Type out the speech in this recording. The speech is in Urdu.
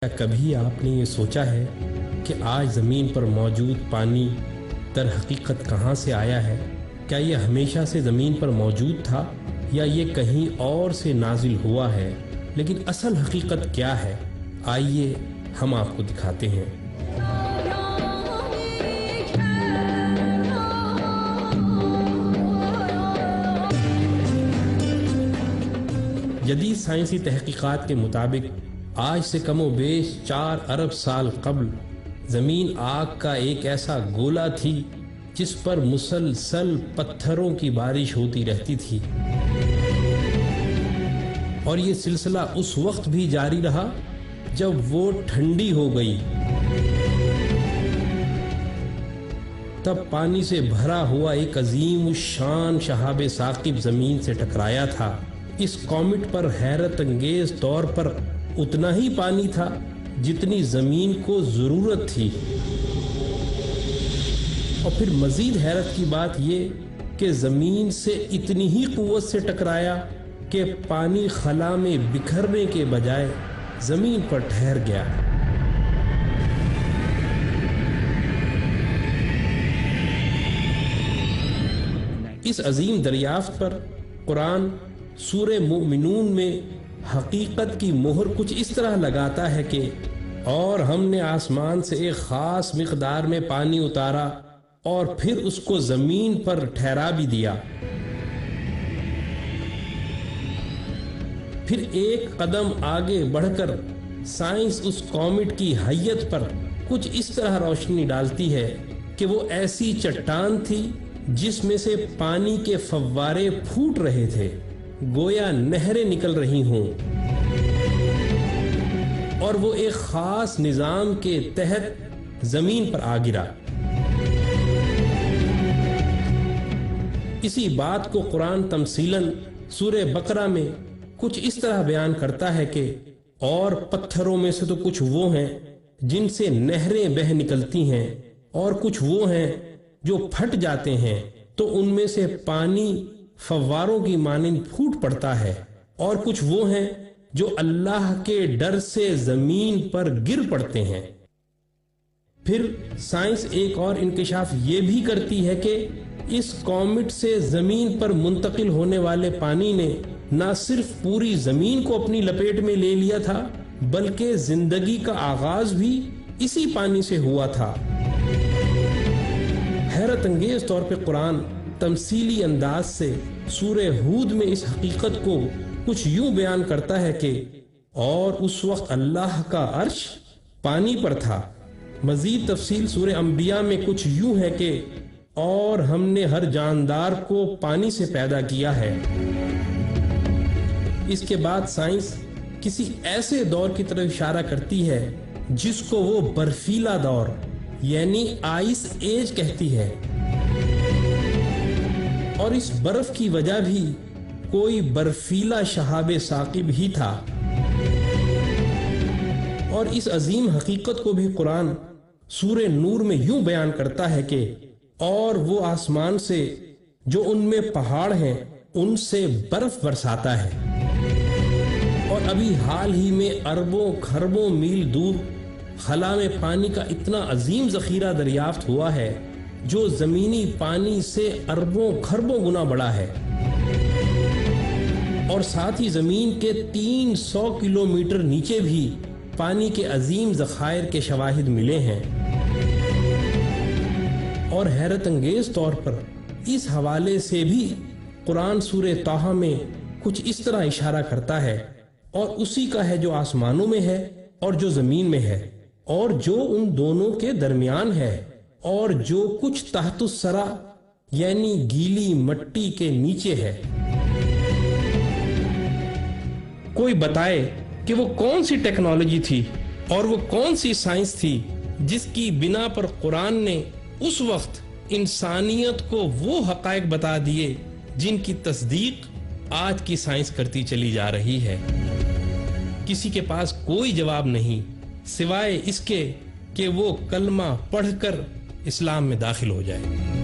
کیا کبھی آپ نے یہ سوچا ہے کہ آج زمین پر موجود پانی در حقیقت کہاں سے آیا ہے؟ کیا یہ ہمیشہ سے زمین پر موجود تھا یا یہ کہیں اور سے نازل ہوا ہے؟ لیکن اصل حقیقت کیا ہے؟ آئیے ہم آپ کو دکھاتے ہیں۔ جدید سائنسی تحقیقات کے مطابق آج سے کم و بیش 4 ارب سال قبل زمین آگ کا ایک ایسا گولا تھی جس پر مسلسل پتھروں کی بارش ہوتی رہتی تھی، اور یہ سلسلہ اس وقت بھی جاری رہا جب وہ ٹھنڈی ہو گئی۔ تب پانی سے بھرا ہوا ایک عظیم الشان شہاب ثاقب زمین سے ٹکرایا تھا۔ اس کومٹ پر حیرت انگیز طور پر اتنا ہی پانی تھا جتنی زمین کو ضرورت تھی، اور پھر مزید حیرت کی بات یہ کہ زمین سے اتنی ہی قوت سے ٹکرایا کہ پانی خلا میں بکھرنے کے بجائے زمین پر ٹھہر گیا۔ اس عظیم دریافت پر قرآن سورہ مومنون میں حقیقت کی مہر کچھ اس طرح لگاتا ہے کہ اور ہم نے آسمان سے ایک خاص مقدار میں پانی اتارا اور پھر اس کو زمین پر ٹھہرا بھی دیا۔ پھر ایک قدم آگے بڑھ کر سائنس اس کومٹ کی حیت پر کچھ اس طرح روشنی ڈالتی ہے کہ وہ ایسی چٹان تھی جس میں سے پانی کے فوارے پھوٹ رہے تھے، گویا نہریں نکل رہی ہوں، اور وہ ایک خاص نظام کے تحت زمین پر آ گرا۔ اسی بات کو قرآن تمثیلاً سورہ بقرہ میں کچھ اس طرح بیان کرتا ہے کہ اور پتھروں میں سے تو کچھ وہ ہیں جن سے نہریں بہہ نکلتی ہیں، اور کچھ وہ ہیں جو پھٹ جاتے ہیں تو ان میں سے پانی فواروں کی مانند پھوٹ پڑتا ہے، اور کچھ وہ ہیں جو اللہ کے ڈر سے زمین پر گر پڑتے ہیں۔ پھر سائنس ایک اور انکشاف یہ بھی کرتی ہے کہ اس کومٹ سے زمین پر منتقل ہونے والے پانی نے نہ صرف پوری زمین کو اپنی لپیٹ میں لے لیا تھا بلکہ زندگی کا آغاز بھی اسی پانی سے ہوا تھا۔ حیرت انگیز طور پہ قرآن تمثیلی انداز سے سورہ ہود میں اس حقیقت کو کچھ یوں بیان کرتا ہے کہ اور اس وقت اللہ کا عرش پانی پر تھا۔ مزید تفصیل سورہ انبیاء میں کچھ یوں ہے کہ اور ہم نے ہر جاندار کو پانی سے پیدا کیا ہے۔ اس کے بعد سائنس کسی ایسے دور کی طرف اشارہ کرتی ہے جس کو وہ برفیلا دور یعنی آئس ایج کہتی ہے، اور اس برف کی وجہ بھی کوئی برفیلا شہاب ثاقب ہی تھا۔ اور اس عظیم حقیقت کو بھی قرآن سورہ نور میں یوں بیان کرتا ہے کہ اور وہ آسمان سے جو ان میں پہاڑ ہیں ان سے برف برساتا ہے، اور ابھی حال ہی میں اربوں کھربوں میل دور خلا میں پانی کا اتنا عظیم ذخیرہ دریافت ہوا ہے جو زمینی پانی سے اربوں کھربوں گنا بڑا ہے، اور ساتھ ہی زمین کے 300 کلومیٹر نیچے بھی پانی کے عظیم ذخائر کے شواہد ملے ہیں۔ اور حیرت انگیز طور پر اس حوالے سے بھی قرآن سورہ طٰہٰ میں کچھ اس طرح اشارہ کرتا ہے اور اسی کا ہے جو آسمانوں میں ہے اور جو زمین میں ہے اور جو ان دونوں کے درمیان ہے اور جو کچھ تحت الثری یعنی گیلی مٹی کے نیچے ہے۔ کوئی بتائے کہ وہ کون سی ٹیکنالوجی تھی اور وہ کون سی سائنس تھی جس کی بنا پر قرآن نے اس وقت انسانیت کو وہ حقائق بتا دیے جن کی تصدیق آج کی سائنس کرتی چلی جا رہی ہے۔ کسی کے پاس کوئی جواب نہیں سوائے اس کے کہ وہ کلمہ پڑھ کر اسلام میں داخل ہو جائے۔